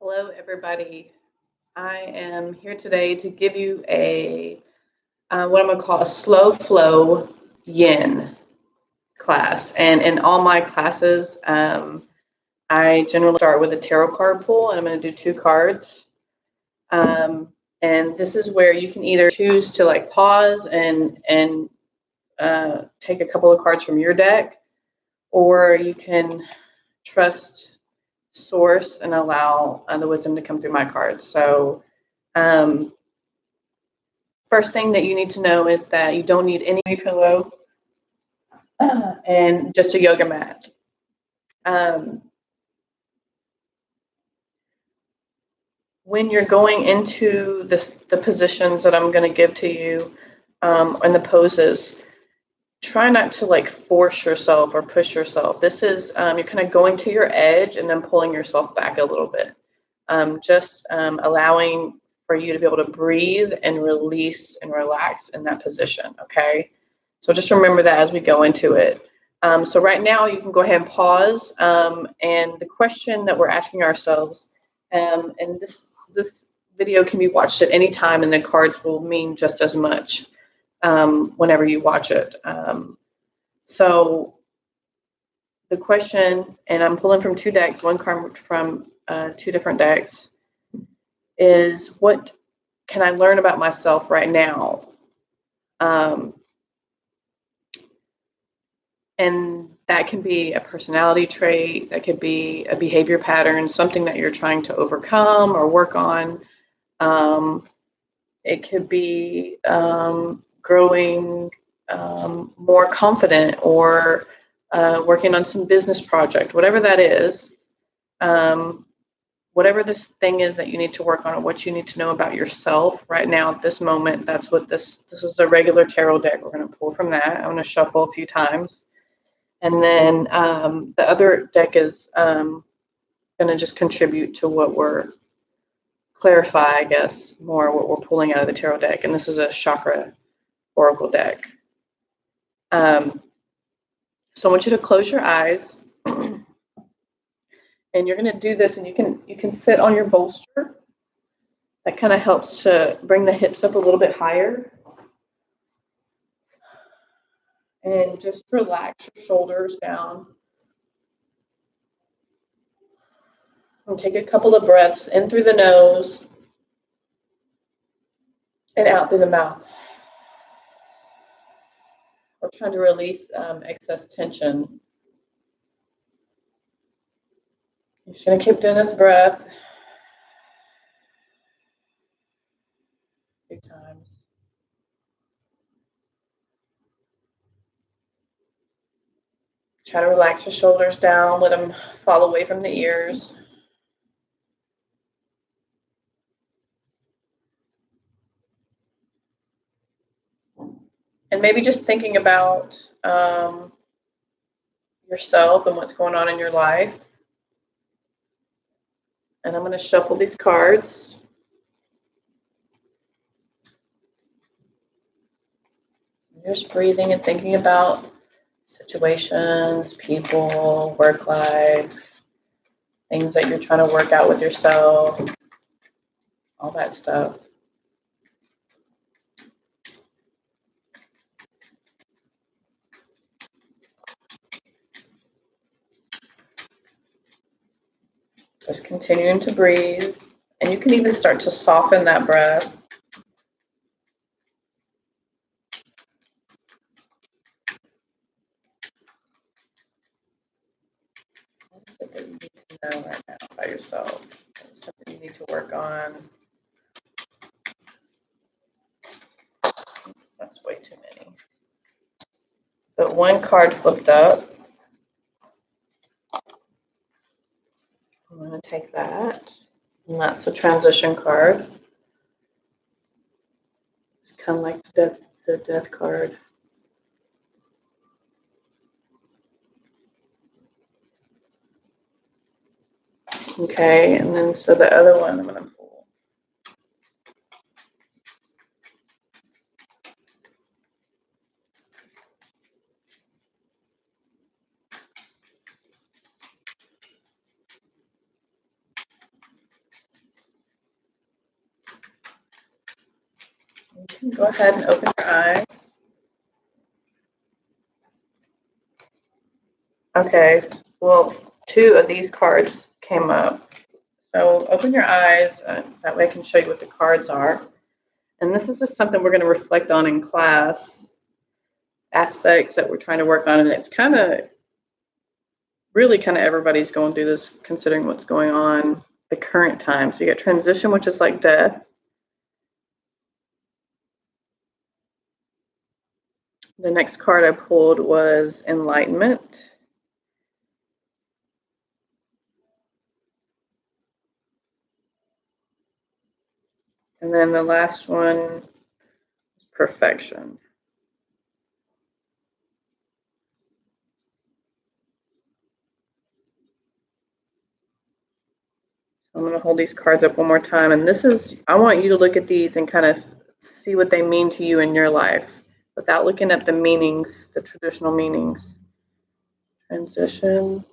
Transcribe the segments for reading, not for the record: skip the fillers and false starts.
Hello, everybody. I am here today to give you a what I'm going to call a slow flow yin class. And in all my classes, I generally start with a tarot card pull, and I'm going to do two cards. And this is where you can either choose to like pause and take a couple of cards from your deck, or you can trust source and allow the wisdom to come through my cards. So um, first thing that you need to know is that you don't need any pillow and just a yoga mat. Um, when you're going into the positions that I'm going to give to you and the poses, try not to like force yourself or push yourself. This is you're kind of going to your edge and then pulling yourself back a little bit. Just allowing for you to be able to breathe and release and relax in that position. Okay. So just remember that as we go into it. So right now you can go ahead and pause. And the question that we're asking ourselves, and this video can be watched at any time, and the cards will mean just as much whenever you watch it. So the question, and I'm pulling from two decks, one card from two different decks, is what can I learn about myself right now? And that can be a personality trait, that could be a behavior pattern, something that you're trying to overcome or work on. It could be growing more confident or working on some business project, whatever that is. Whatever this thing is that you need to work on or what you need to know about yourself right now at this moment, that's what this is. A regular tarot deck. We're going to pull from that. I'm going to shuffle a few times. And then the other deck is going to just contribute to what we're clarify, I guess, more what we're pulling out of the tarot deck. And this is a chakra oracle deck. So I want you to close your eyes, and you're going to do this, and you can sit on your bolster. That kind of helps to bring the hips up a little bit higher. And just relax your shoulders down. And take a couple of breaths in through the nose and out through the mouth. We're trying to release excess tension. You're just going to keep doing this breath a few times. Try to relax your shoulders down, let them fall away from the ears. And maybe just thinking about yourself and what's going on in your life. And I'm going to shuffle these cards. You're just breathing and thinking about situations, people, work life, things that you're trying to work out with yourself, all that stuff. Just continuing to breathe. And you can even start to soften that breath. What is it that you need to know right now about yourself? Something you need to work on. That's way too many. But one card flipped up. I'm going to take that. And that's a transition card. It's kind of like the death card. Okay, and then so the other one I'm going to pull. Go ahead and open your eyes. Okay, well, 2 of these cards came up. So open your eyes, that way I can show you what the cards are. And this is just something we're going to reflect on in class, aspects that we're trying to work on. And it's really everybody's going through this considering what's going on the current time. So you get transition, which is like death. The next card I pulled was enlightenment. And then the last one is perfection. I'm going to hold these cards up one more time. And this is, I want you to look at these and kind of see what they mean to you in your life without looking at the meanings, the traditional meanings. Transition.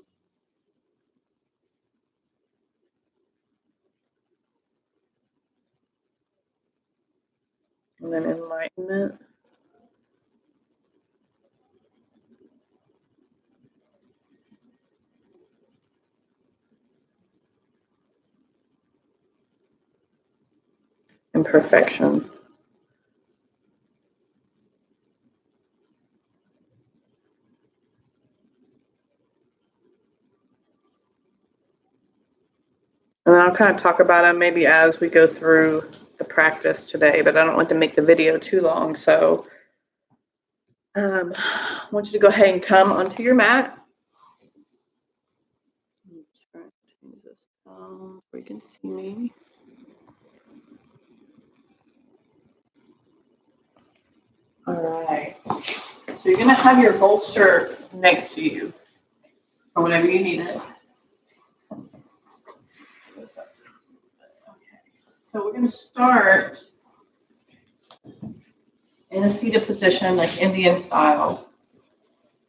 And then enlightenment. And perfection. And I'll kind of talk about them maybe as we go through the practice today, but I don't want to make the video too long. So I want you to go ahead and come onto your mat. Change this down so you can see me. All right. So you're going to have your bolster next to you or whenever you need it. Okay. So we're going to start in a seated position, like Indian style.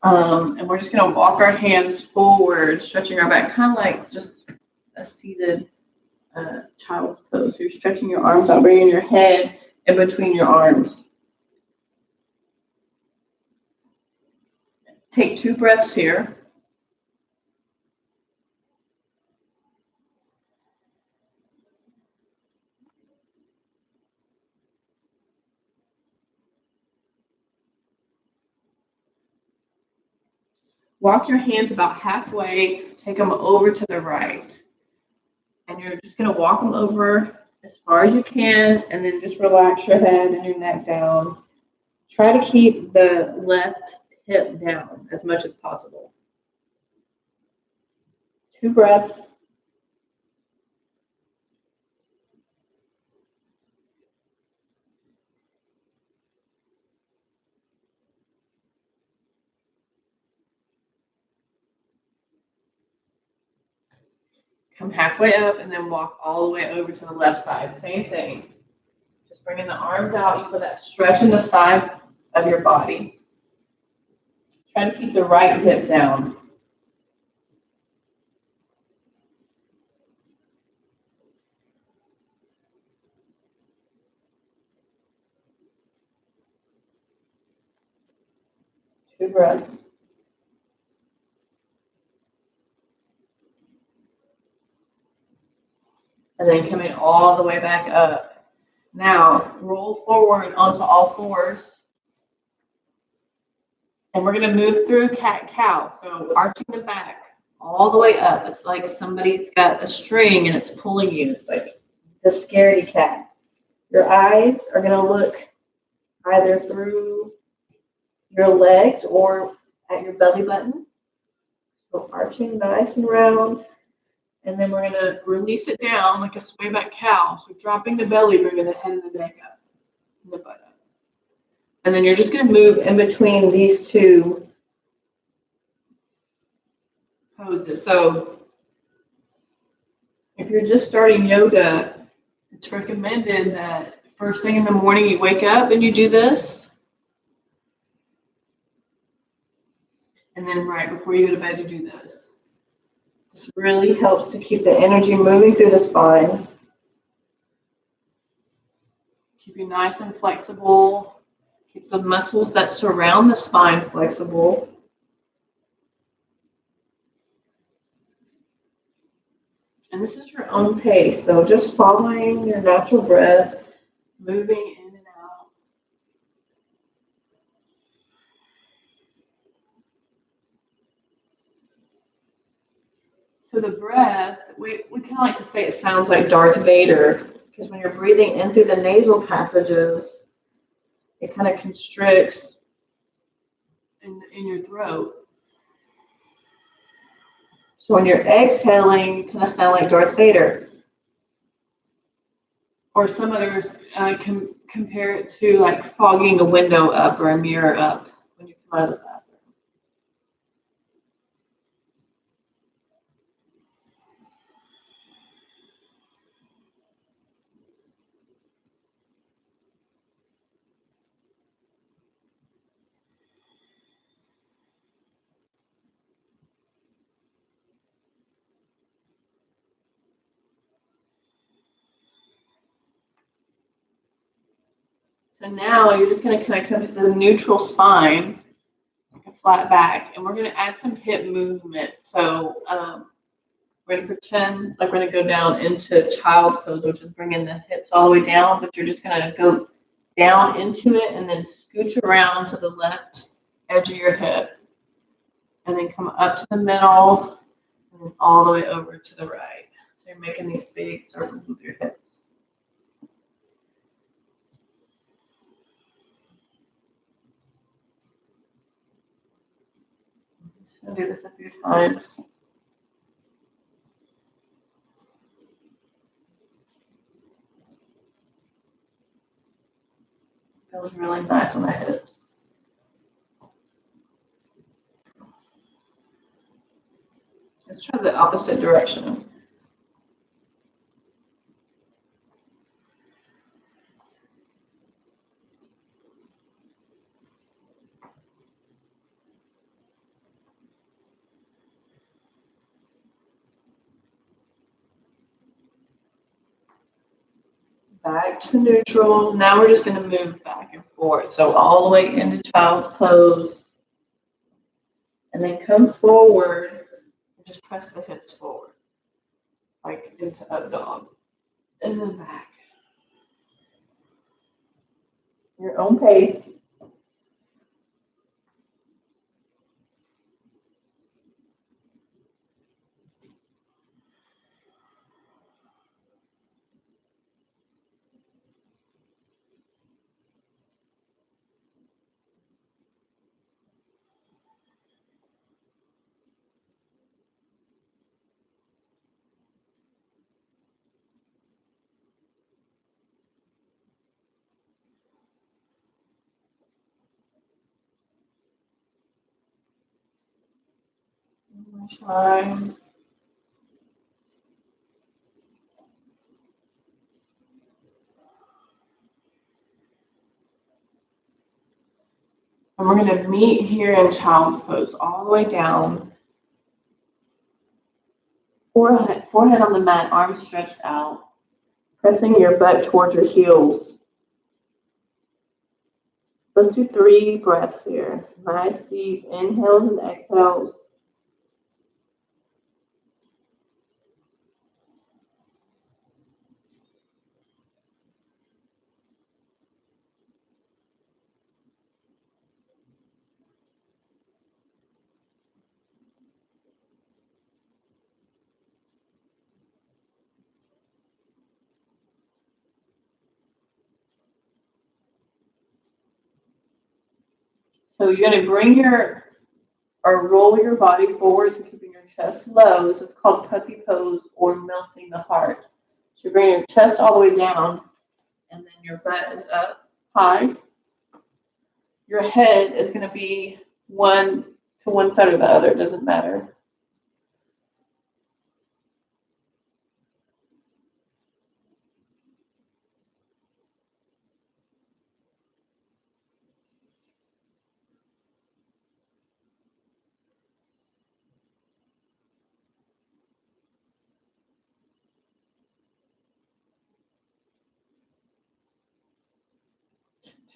And we're just going to walk our hands forward, stretching our back, kind of like just a seated child's pose. So you're stretching your arms out, bringing your head in between your arms. Take 2 breaths here. Walk your hands about halfway, take them over to the right. And you're just going to walk them over as far as you can, and then just relax your head and your neck down. Try to keep the left hip down as much as possible. 2 breaths. Come halfway up and then walk all the way over to the left side. Same thing. Just bringing the arms out. You feel that stretch in the side of your body. Try to keep the right hip down. Two breaths. And then coming all the way back up. Now, roll forward onto all fours. And we're going to move through cat-cow. So arching the back all the way up. It's like somebody's got a string and it's pulling you. It's like the scaredy cat. Your eyes are going to look either through your legs or at your belly button. So arching nice and round. And then we're going to release it down like a swayback cow. So dropping the belly, bringing the head and the neck up, and the butt up. And then you're just going to move in between these 2 poses. So if you're just starting yoga, it's recommended that first thing in the morning you wake up and you do this. And then right before you go to bed, you do this. This really helps to keep the energy moving through the spine. Keep keep you nice and flexible. Keeps the muscles that surround the spine flexible. And this is your own pace, so just following your natural breath, moving in and out. So the breath, we kind of like to say it sounds like Darth Vader, because when you're breathing in through the nasal passages, it kind of constricts in your throat. So when you're exhaling, you kind of sound like Darth Vader. Or some others compare it to like fogging a window up or a mirror up when you come out of the bathroom. So now you're just going to connect up to the neutral spine, like a flat back, and we're going to add some hip movement. So we're going to pretend like we're going to go down into child pose, which is bringing the hips all the way down, but you're just going to go down into it and then scooch around to the left edge of your hip, and then come up to the middle, and then all the way over to the right. So you're making these big circles with your hips. I'll do this a few times. Feels really nice on the hips. Let's try the opposite direction. Back to neutral. Now we're just going to move back and forth. So all the way into child's pose. And then come forward and just press the hips forward. Like into up dog. And then back. Your own pace. One time. And we're going to meet here in child's pose all the way down. Forehead on the mat, arms stretched out. Pressing your butt towards your heels. Let's do 3 breaths here. Nice deep inhales and exhales. So you're going to bring or roll your body forward, so keeping your chest low. This is called puppy pose or melting the heart. So you're bringing your chest all the way down, and then your butt is up high. Your head is going to be one to one side or the other, it doesn't matter.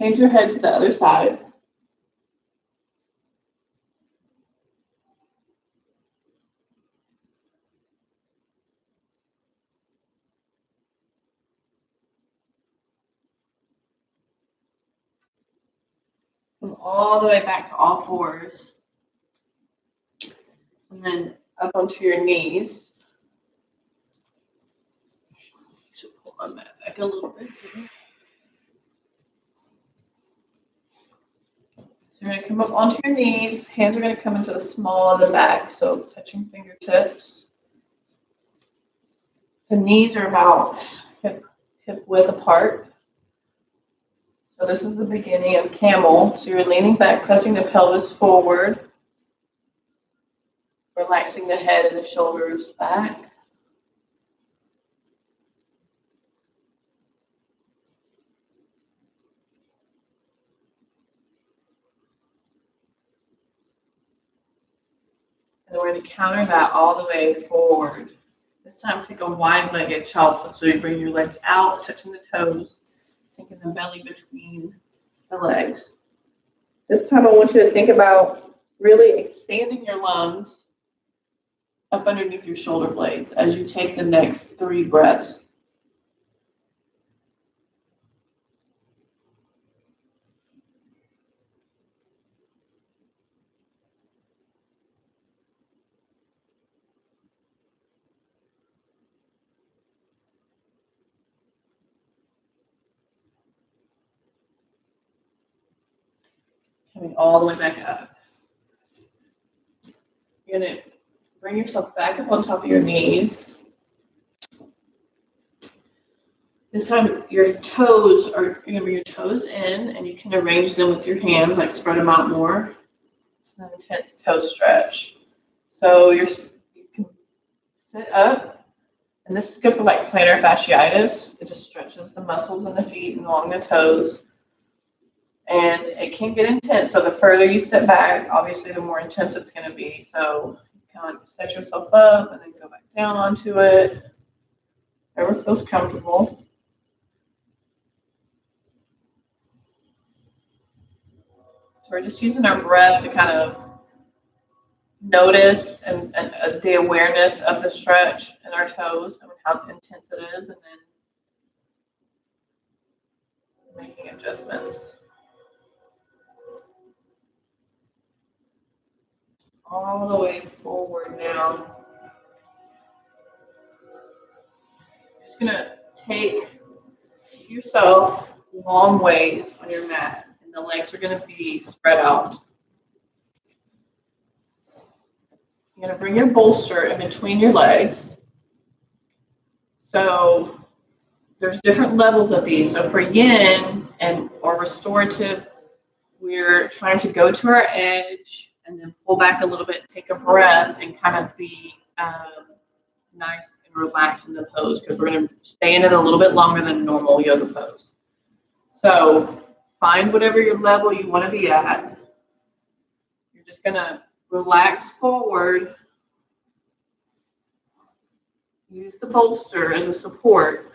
Change your head to the other side. Come all the way back to all fours. And then up onto your knees. Should pull my mat back a little bit here. You're going to come up onto your knees. Hands are going to come into the small of the back, so touching fingertips. The knees are about hip width apart. So this is the beginning of camel. So you're leaning back, pressing the pelvis forward, relaxing the head and the shoulders back. And we're going to counter that all the way forward. This time take a wide-legged chop. So you bring your legs out, touching the toes, sinking the belly between the legs. This time I want you to think about really expanding your lungs up underneath your shoulder blades as you take the next 3 breaths. Coming all the way back up. You're going to bring yourself back up on top of your knees. This time your toes are, you're going to bring your toes in and you can arrange them with your hands, like spread them out more. It's an intense toe stretch. So you can sit up, and this is good for like plantar fasciitis. It just stretches the muscles in the feet and along the toes. And it can get intense. So the further you sit back, obviously the more intense it's going to be. So you kind of like set yourself up and then go back down onto it. Whatever feels comfortable. So we're just using our breath to kind of notice and the awareness of the stretch in our toes and how intense it is, and then making adjustments. All the way forward now. Just gonna take yourself long ways on your mat, and the legs are gonna be spread out. You're gonna bring your bolster in between your legs. So there's different levels of these. So for yin or restorative, we're trying to go to our edge and then pull back a little bit, take a breath, and kind of be nice and relaxed in the pose, because we're going to stay in it a little bit longer than normal yoga pose. So find whatever your level you want to be at. You're just going to relax forward. Use the bolster as a support.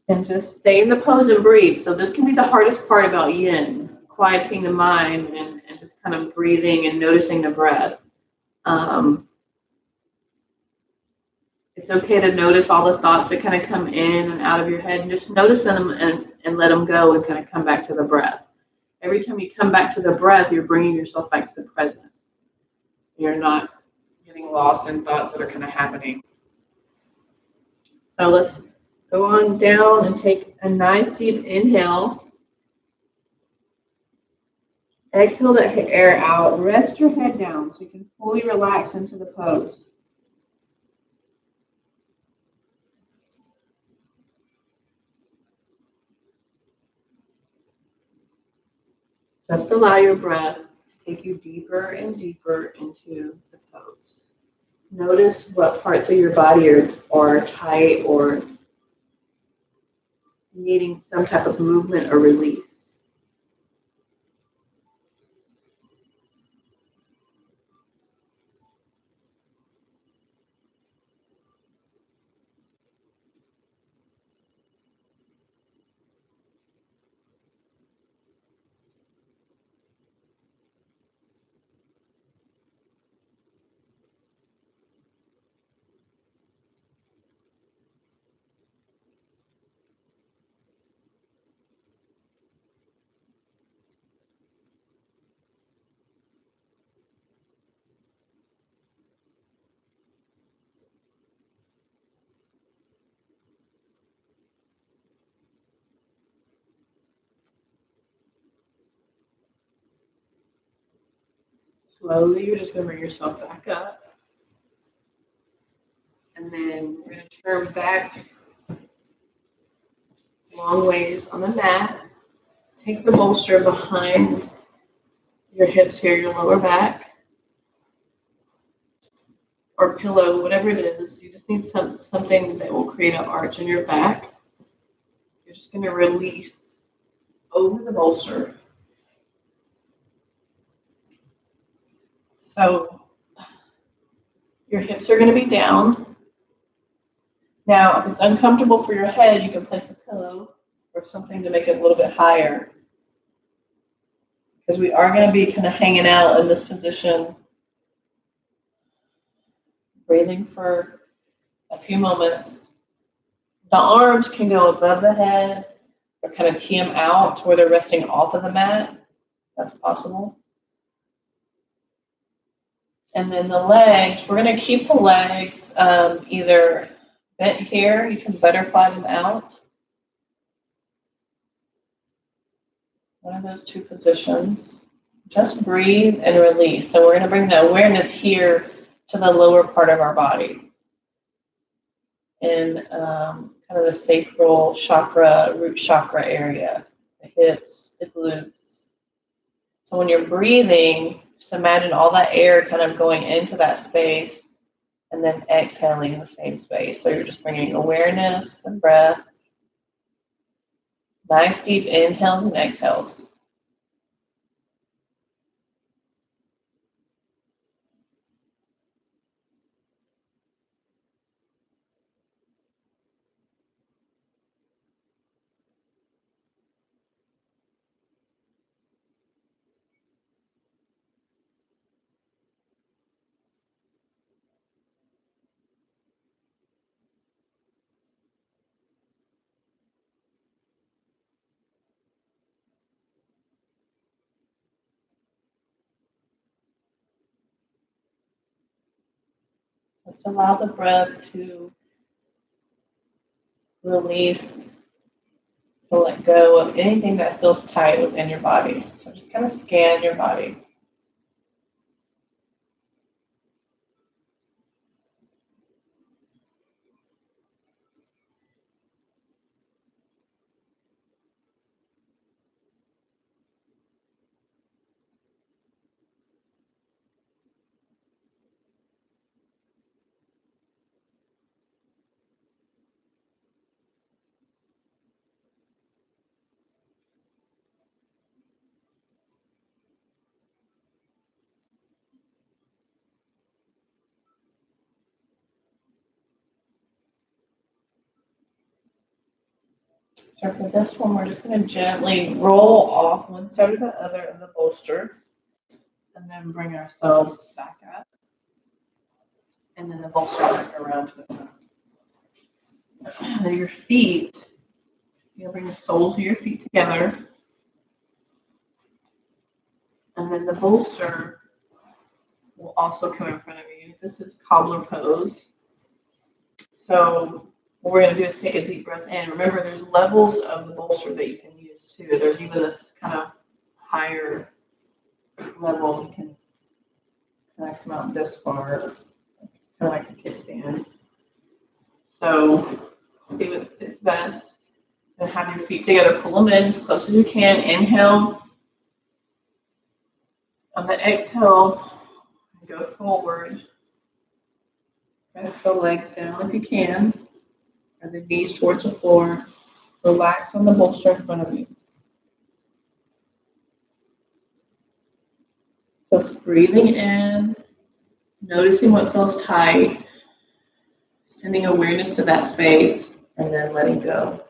And just stay in the pose and breathe. So this can be the hardest part about yin, quieting the mind and just kind of breathing and noticing the breath. It's okay to notice all the thoughts that kind of come in and out of your head, and just notice them and let them go and kind of come back to the breath. Every time you come back to the breath, you're bringing yourself back to the present. You're not getting lost in thoughts that are kind of happening. So let's go on down and take a nice deep inhale. Exhale that air out. Rest your head down so you can fully relax into the pose. Just allow your breath to take you deeper and deeper into the pose. Notice what parts of your body are tight or needing some type of movement or release. Slowly, you're just going to bring yourself back up. And then we're going to turn back long ways on the mat. Take the bolster behind your hips here, your lower back, or pillow, whatever it is. You just need something that will create an arch in your back. You're just going to release over the bolster. So your hips are going to be down. Now, if it's uncomfortable for your head, you can place a pillow or something to make it a little bit higher. Because we are going to be kind of hanging out in this position, breathing for a few moments. The arms can go above the head or kind of tee them out to where they're resting off of the mat. That's possible. And then the legs, we're going to keep the legs either bent here. You can butterfly them out. One of those two positions. Just breathe and release. So we're going to bring the awareness here to the lower part of our body. In kind of the sacral chakra, root chakra area. The hips, the glutes. So when you're breathing, just imagine all that air kind of going into that space and then exhaling in the same space. So you're just bringing awareness and breath. Nice deep inhales and exhales. Just allow the breath to release, to let go of anything that feels tight within your body. So just kind of scan your body. So for this one, we're just going to gently roll off one side or the other of the bolster and then bring ourselves back up. And then the bolster back around to the front. And then your feet, you'll bring the soles of your feet together. And then the bolster will also come in front of you. This is cobbler pose. So what we're going to do is take a deep breath in. Remember, there's levels of the bolster that you can use too. There's even this kind of higher level. You can kind of come out this far, kind of like a kickstand. So see what fits best. And have your feet together. Pull them in as close as you can. Inhale. On the exhale, go forward. Press the legs down if you can. Or the knees towards the floor. Relax on the bolster in front of you. So breathing in, noticing what feels tight, sending awareness to that space, and then letting go.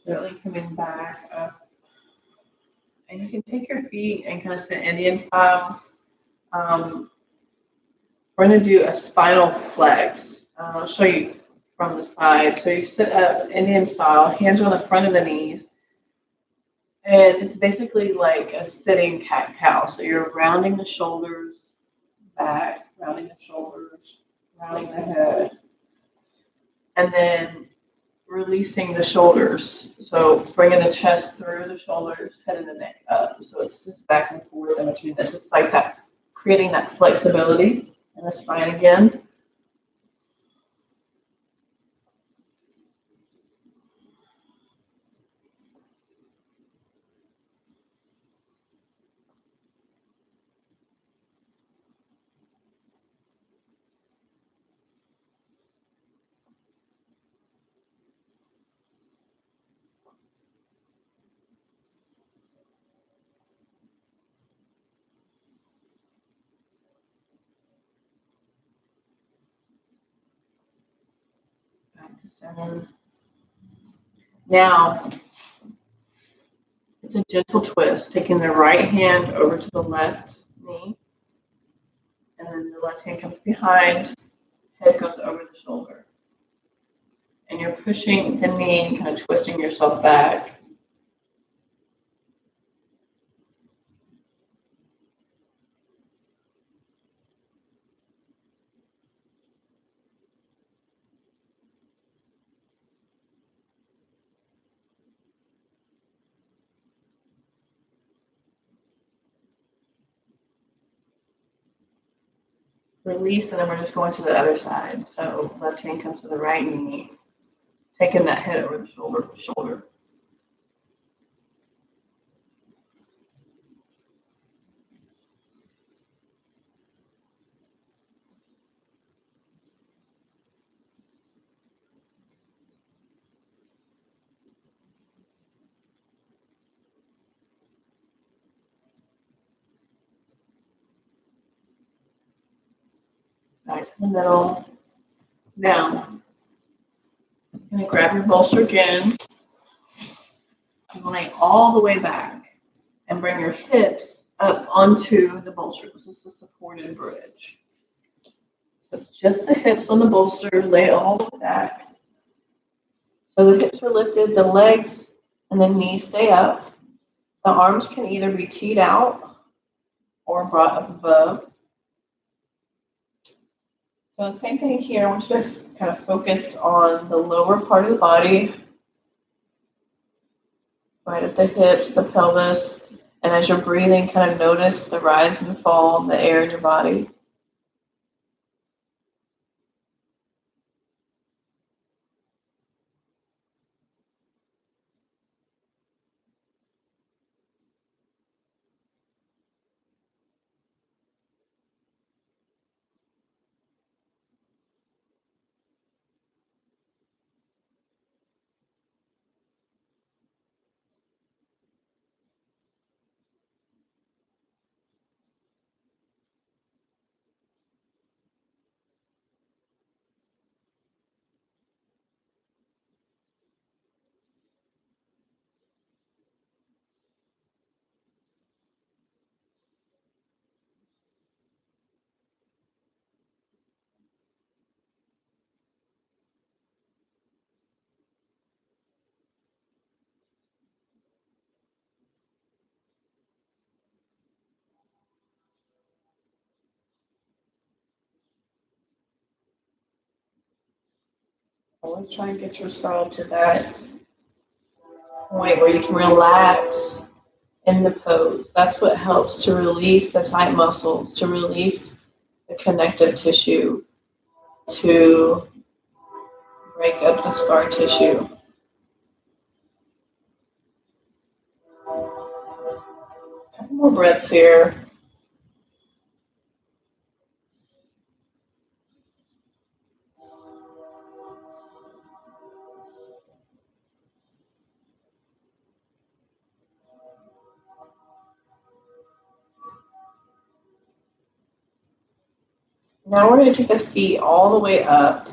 Gently coming back up. And you can take your feet and kind of sit Indian style. We're going to do a spinal flex. I'll show you from the side. So you sit up Indian style, hands are on the front of the knees. And it's basically like a sitting cat-cow. So you're rounding the shoulders back, rounding the shoulders, rounding the head. And then releasing the shoulders. So bringing the chest through the shoulders, head and the neck up. So it's just back and forth in between this. It's like that, creating that flexibility in the spine again. Back to center. Now, it's a gentle twist, taking the right hand over to the left knee, and then the left hand comes behind, head goes over the shoulder. And you're pushing the knee and kind of twisting yourself back. Release, and then we're just going to the other side. So left hand comes to the right knee, taking that head over the shoulder. Back to the middle. Now, you're going to grab your bolster again. You lay all the way back and bring your hips up onto the bolster. This is a supported bridge. So it's just the hips on the bolster, lay all the way back. So the hips are lifted, the legs and the knees stay up. The arms can either be teed out or brought up above. So the same thing here. I want you to kind of focus on the lower part of the body, right at the hips, the pelvis, and as you're breathing, kind of notice the rise and fall of the air in your body. Always try and get yourself to that point where you can relax in the pose. That's what helps to release the tight muscles, to release the connective tissue, to break up the scar tissue. A couple more breaths here. Now we're going to take the feet all the way up.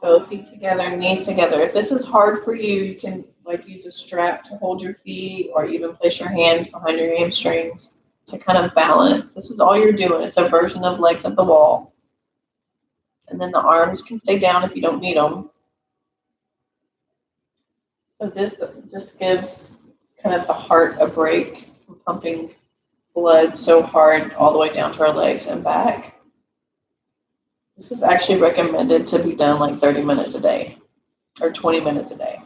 So feet together, knees together. If this is hard for you, you can like use a strap to hold your feet or even place your hands behind your hamstrings to kind of balance. This is all you're doing. It's a version of legs at the wall. And then the arms can stay down if you don't need them. So this just gives kind of the heart a break from pumping blood so hard all the way down to our legs and back. This is actually recommended to be done like 30 minutes a day or 20 minutes a day.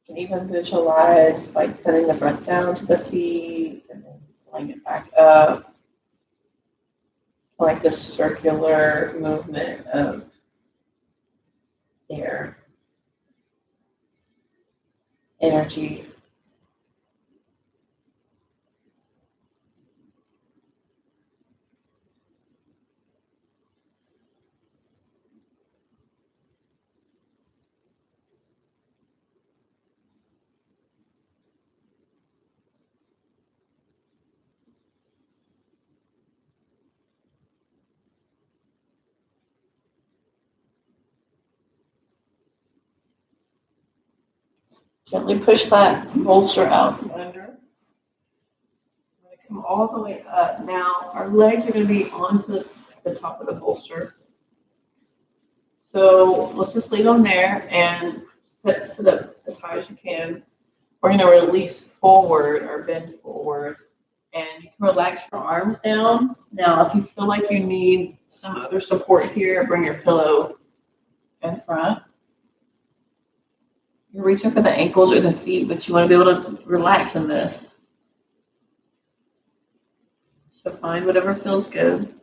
You can even visualize like sending the breath down to the feet and then pulling it back up, like this circular movement of air, energy. Gently push that bolster out from under. We're going to come all the way up. Now, our legs are going to be onto the top of the bolster. So let's just lean on there and sit up as high as you can. We're going to release forward or bend forward. And you can relax your arms down. Now, if you feel like you need some other support here, bring your pillow in front. You're reaching for the ankles or the feet, but you want to be able to relax in this. So find whatever feels good.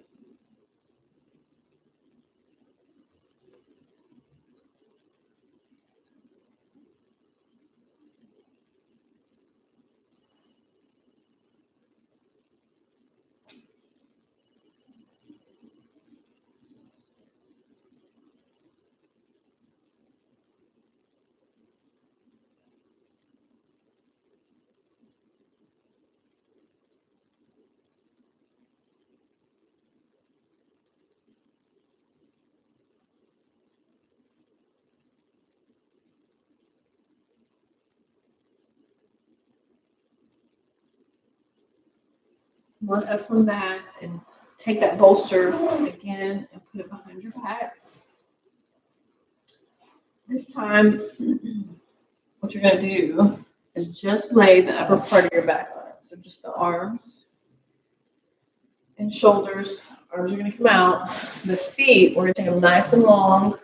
Run up from that and take that bolster again and put it behind your back. This time, what you're going to do is just lay the upper part of your back on it. So just the arms and shoulders. Arms are going to come out. The feet, we're going to take them nice and long.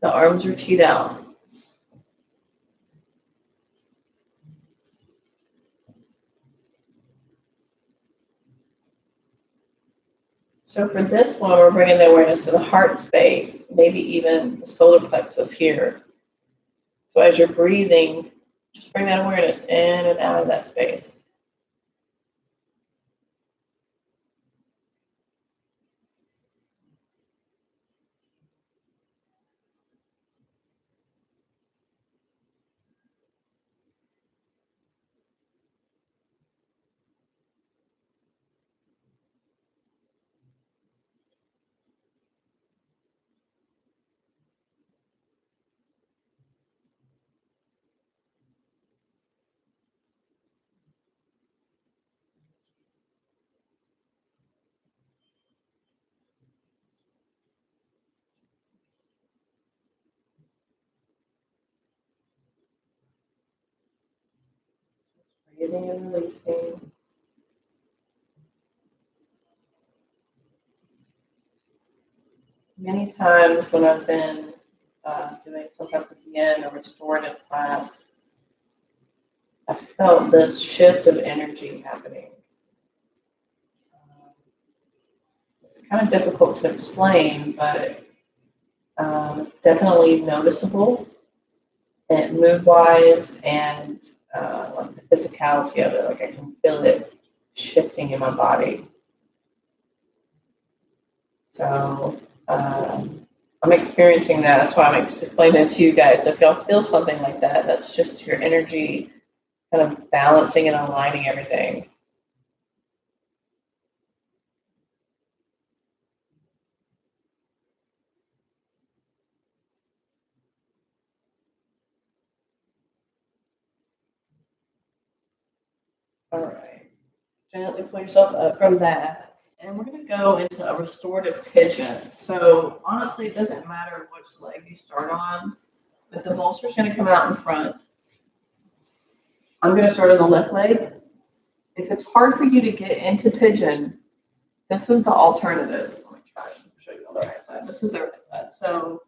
The arms are teed out. So for this one, we're bringing the awareness to the heart space, maybe even the solar plexus here. So as you're breathing, just bring that awareness in and out of that space. Breathing and releasing. Many times when I've been doing some type of yin or restorative class, I felt this shift of energy happening. It's kind of difficult to explain, but it's definitely noticeable and mood-wise and like the physicality of it. Like I can feel it shifting in my body. So I'm experiencing that. That's why I'm explaining it to you guys. So if y'all feel something like that, that's just your energy kind of balancing and aligning everything. All right. Gently pull yourself up from that. And we're going to go into a restorative pigeon. So honestly, it doesn't matter which leg you start on, but the bolster is going to come out in front. I'm going to start on the left leg. If it's hard for you to get into pigeon, this is the alternative. Let me try to show you on the right side. This is the right side. So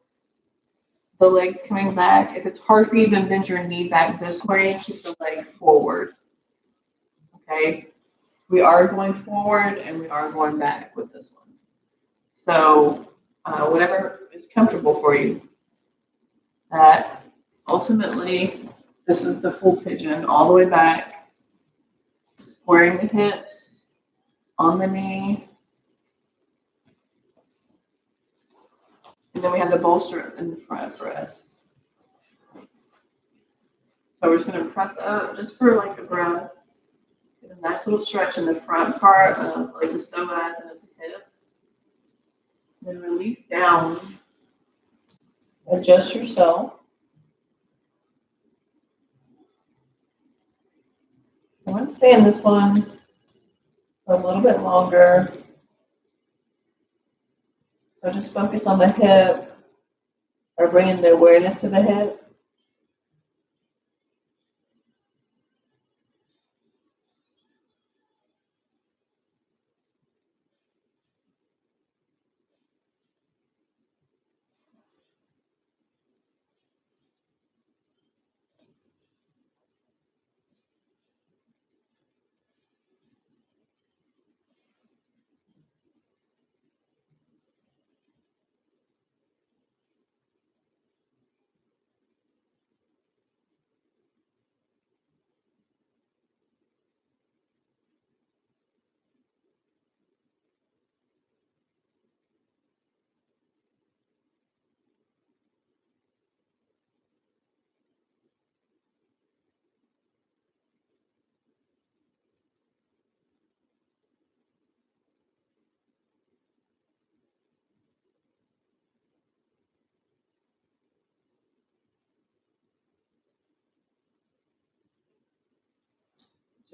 the leg's coming back. If it's hard for you to bend your knee back this way, keep the leg forward. Okay. We are going forward and we are going back with this one. So whatever is comfortable for you. That ultimately, this is the full pigeon all the way back, squaring the hips, on the knee. And then we have the bolster in the front for us. So we're just going to press up just for like a breath. Get a nice little stretch in the front part of like the psoas and the hip. Then release down. Adjust yourself. I'm going to stay in this one for a little bit longer. So just focus on the hip or bringing the awareness to the hip.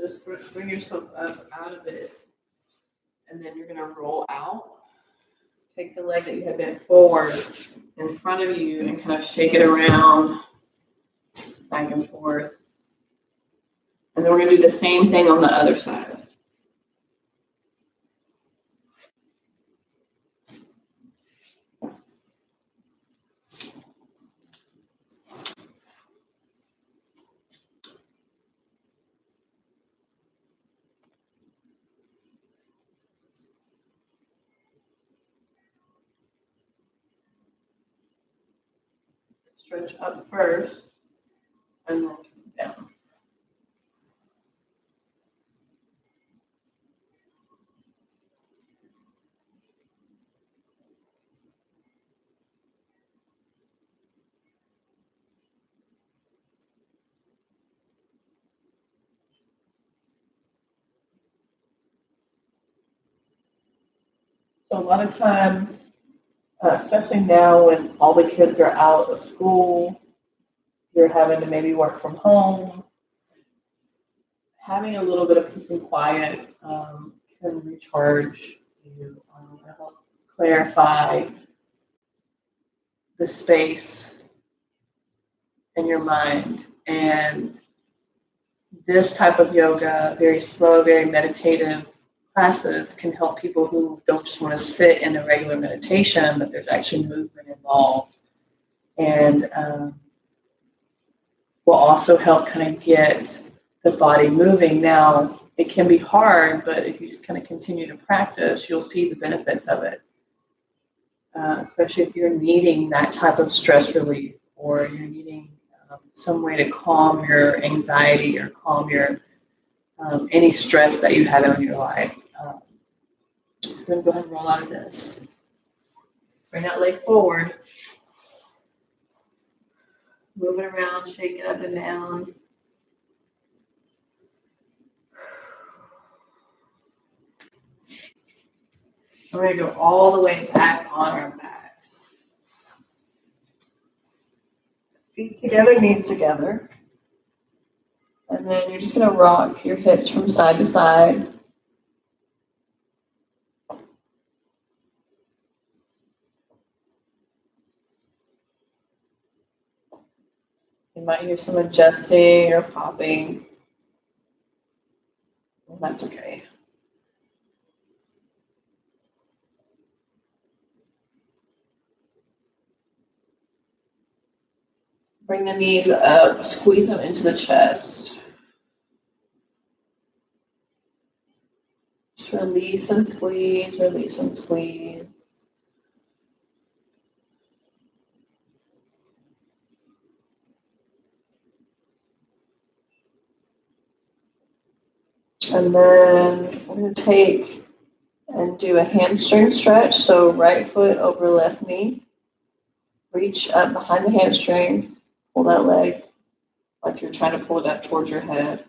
Just bring yourself up out of it. And then you're going to roll out. Take the leg that you have bent forward in front of you and kind of shake it around back and forth. And then we're going to do the same thing on the other side. Stretch up first and then down. So a lot of times, especially now when all the kids are out of school, you're having to maybe work from home, having a little bit of peace and quiet can recharge you, help clarify the space in your mind. And this type of yoga, very slow, very meditative classes, can help people who don't just want to sit in a regular meditation, but there's actually movement involved. And will also help kind of get the body moving. Now, it can be hard, but if you just kind of continue to practice, you'll see the benefits of it. Especially if you're needing that type of stress relief or you're needing some way to calm your anxiety or calm your any stress that you have in your life. I'm going to go ahead and roll out of this. Bring that leg forward. Move it around, shake it up and down. We're going to go all the way back on our backs. Feet together, knees together. And then you're just going to rock your hips from side to side. You might hear some adjusting or popping. Well, that's okay. Bring the knees up, squeeze them into the chest. Just release and squeeze, release and squeeze. And then we're going to take and do a hamstring stretch. So right foot over left knee. Reach up behind the hamstring. Pull that leg like you're trying to pull it up towards your head.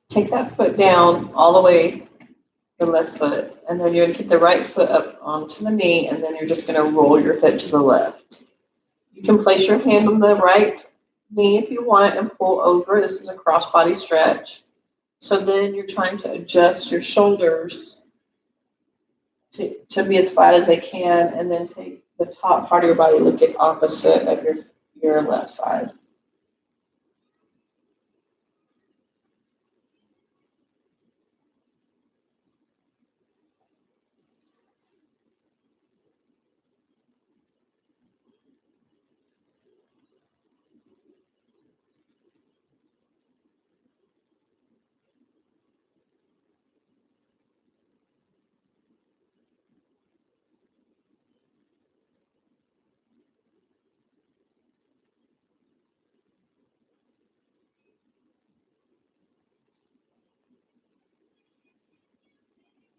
Take that foot down all the way, the left foot, and then you're going to keep the right foot up onto the knee, and then you're just going to roll your foot to the left. You can place your hand on the right knee if you want and pull over. This is a cross-body stretch. So then you're trying to adjust your shoulders to be as flat as they can, and then take the top part of your body, look at opposite of your left side.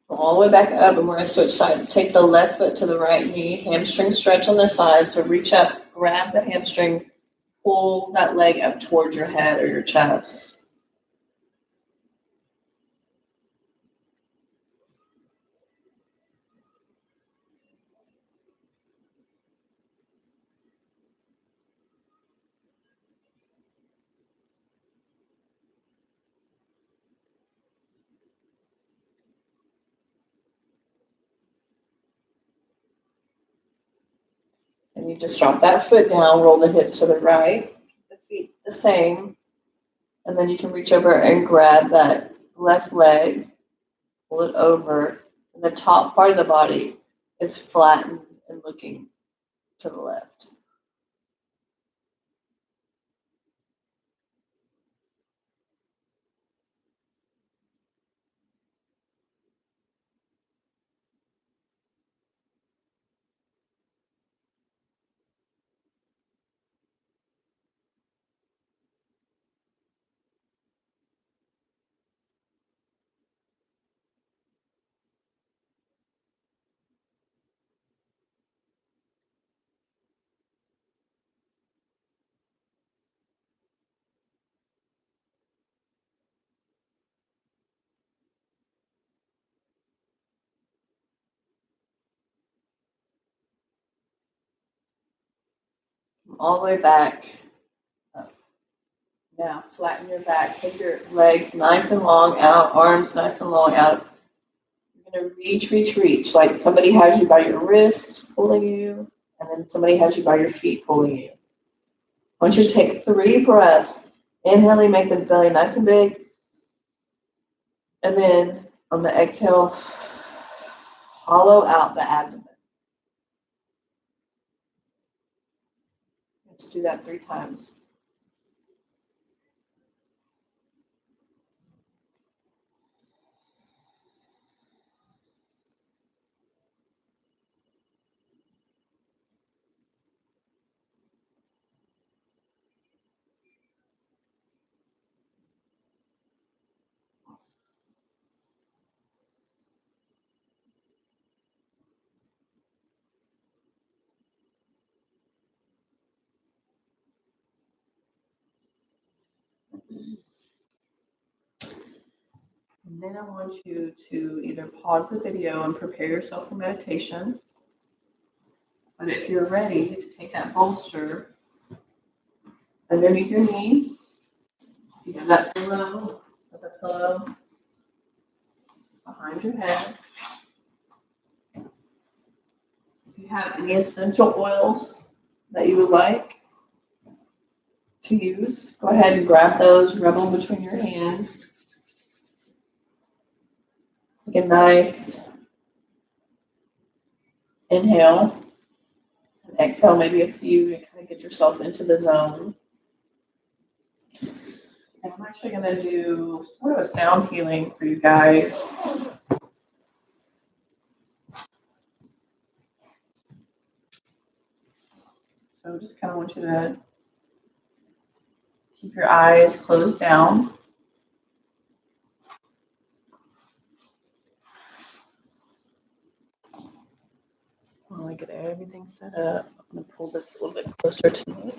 All the way back up, and we're going to switch sides. Take the left foot to the right knee, hamstring stretch on the side. So reach up, grab the hamstring, pull that leg up towards your head or your chest. And you just drop that foot down, roll the hips to the right, the feet the same. And then you can reach over and grab that left leg, pull it over, and the top part of the body is flattened and looking to the left. All the way back. Now flatten your back. Take your legs nice and long out, arms nice and long out. You're going to reach, reach, reach. Like somebody has you by your wrists pulling you, and then somebody has you by your feet pulling you. I want you to take 3 breaths. Inhaling, make the belly nice and big. And then on the exhale, hollow out the abdomen. Let's do that 3 times. And then I want you to either pause the video and prepare yourself for meditation. But if you're ready to take that bolster underneath your knees, you have that pillow, put the pillow behind your head. If you have any essential oils that you would like to use, go ahead and grab those, rub them between your hands. Take a nice inhale and exhale, maybe a few to kind of get yourself into the zone. And I'm actually going to do sort of a sound healing for you guys. So just kind of want you to keep your eyes closed down. While I get everything set up, I'm going to pull this a little bit closer to me.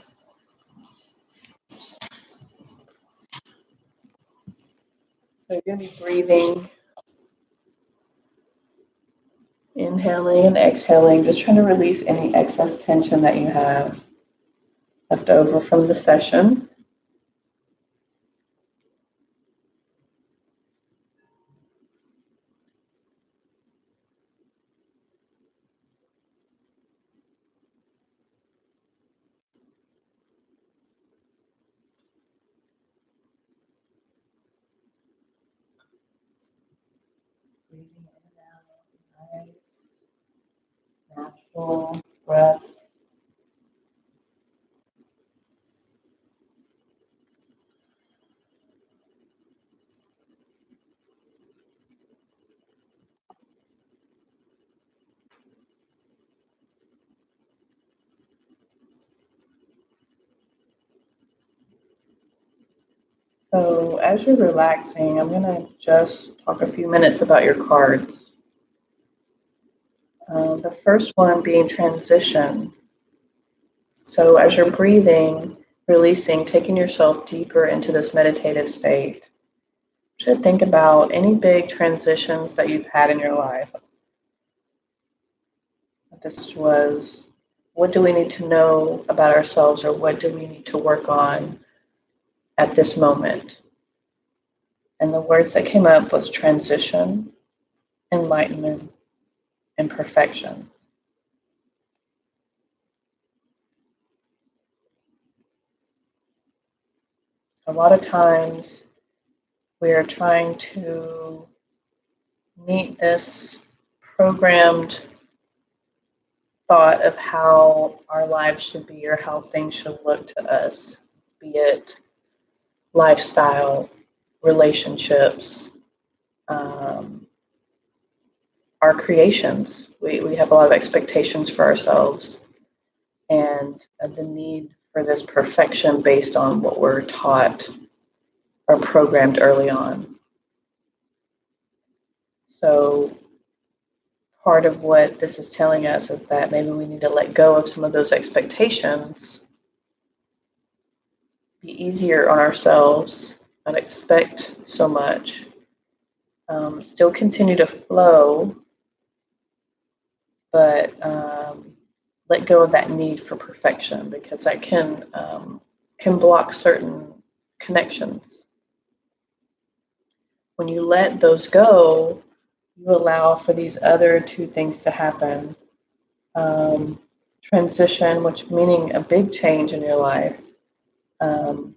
So you're going to be breathing, inhaling and exhaling, just trying to release any excess tension that you have left over from the session. Breathing in and out, nice, natural breaths. So as you're relaxing, I'm going to just talk a few minutes about your cards. The first one being transition. So as you're breathing, releasing, taking yourself deeper into this meditative state, you should think about any big transitions that you've had in your life. This was, what do we need to know about ourselves, or what do we need to work on at this moment? And the words that came up was transition, enlightenment, and perfection. A lot of times we are trying to meet this programmed thought of how our lives should be or how things should look to us, be it lifestyle, relationships, our creations. We have a lot of expectations for ourselves and the need for this perfection based on what we're taught or programmed early on. So part of what this is telling us is that maybe we need to let go of some of those expectations, be easier on ourselves, not expect so much, still continue to flow, but let go of that need for perfection, because that can block certain connections. When you let those go, you allow for these other 2 things to happen. Transition, which meaning a big change in your life, on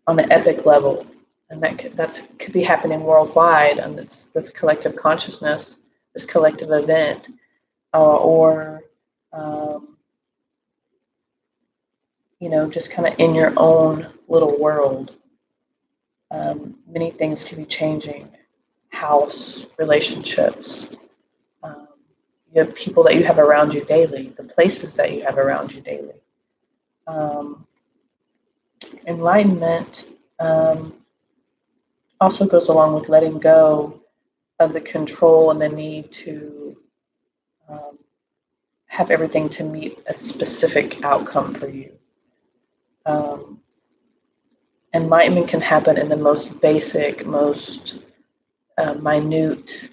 an epic level, and that could be happening worldwide, and this collective consciousness, this collective event, or just kind of in your own little world. Many things can be changing. House, relationships. Um, you have people that you have around you daily, the places that you have around you daily. Enlightenment also goes along with letting go of the control and the need to have everything to meet a specific outcome for you. Enlightenment can happen in the most basic, most minute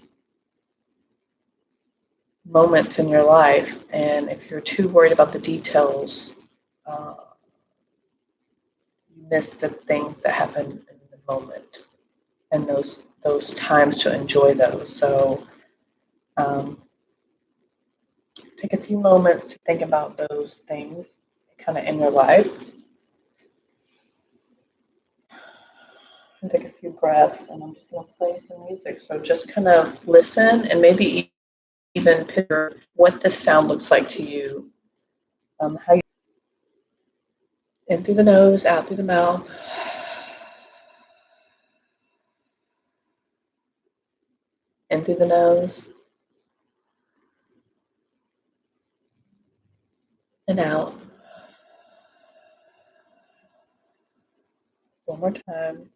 moments in your life, and if you're too worried about the details, you miss the things that happen in the moment and those times to enjoy those. So take a few moments to think about those things kind of in your life, and take a few breaths, and I'm just going to play some music. So just kind of listen and maybe even picture what this sound looks like to you. How you in through the nose, out through the mouth. In through the nose and out. One more time.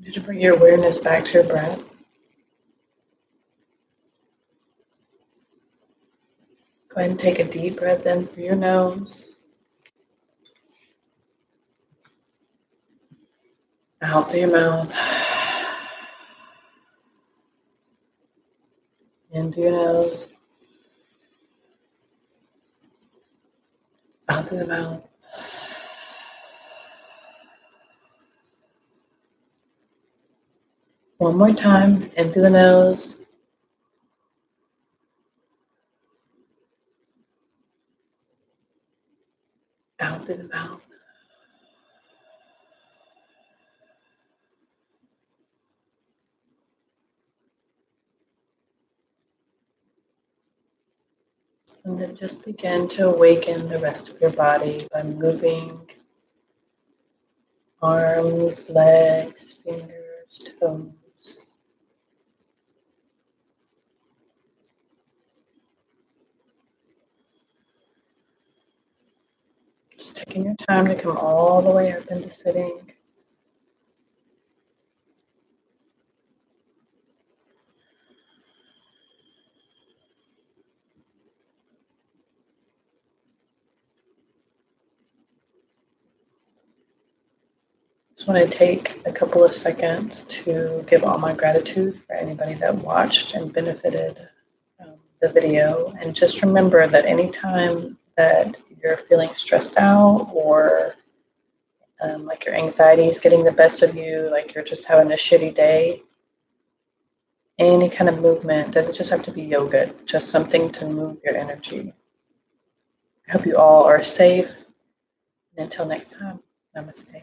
Did you bring your awareness back to your breath? Go ahead and take a deep breath in through your nose. Out through your mouth. In through your nose. Out through the mouth. One more time. In through the nose. Out through the mouth. And then just begin to awaken the rest of your body by moving arms, legs, fingers, toes. Just taking your time to come all the way up into sitting. Just want to take a couple of seconds to give all my gratitude for anybody that watched and benefited the video. And just remember that anytime that you're feeling stressed out or like your anxiety is getting the best of you, like you're just having a shitty day, any kind of movement, doesn't just have to be yoga, just something to move your energy. I hope you all are safe. And until next time, namaste.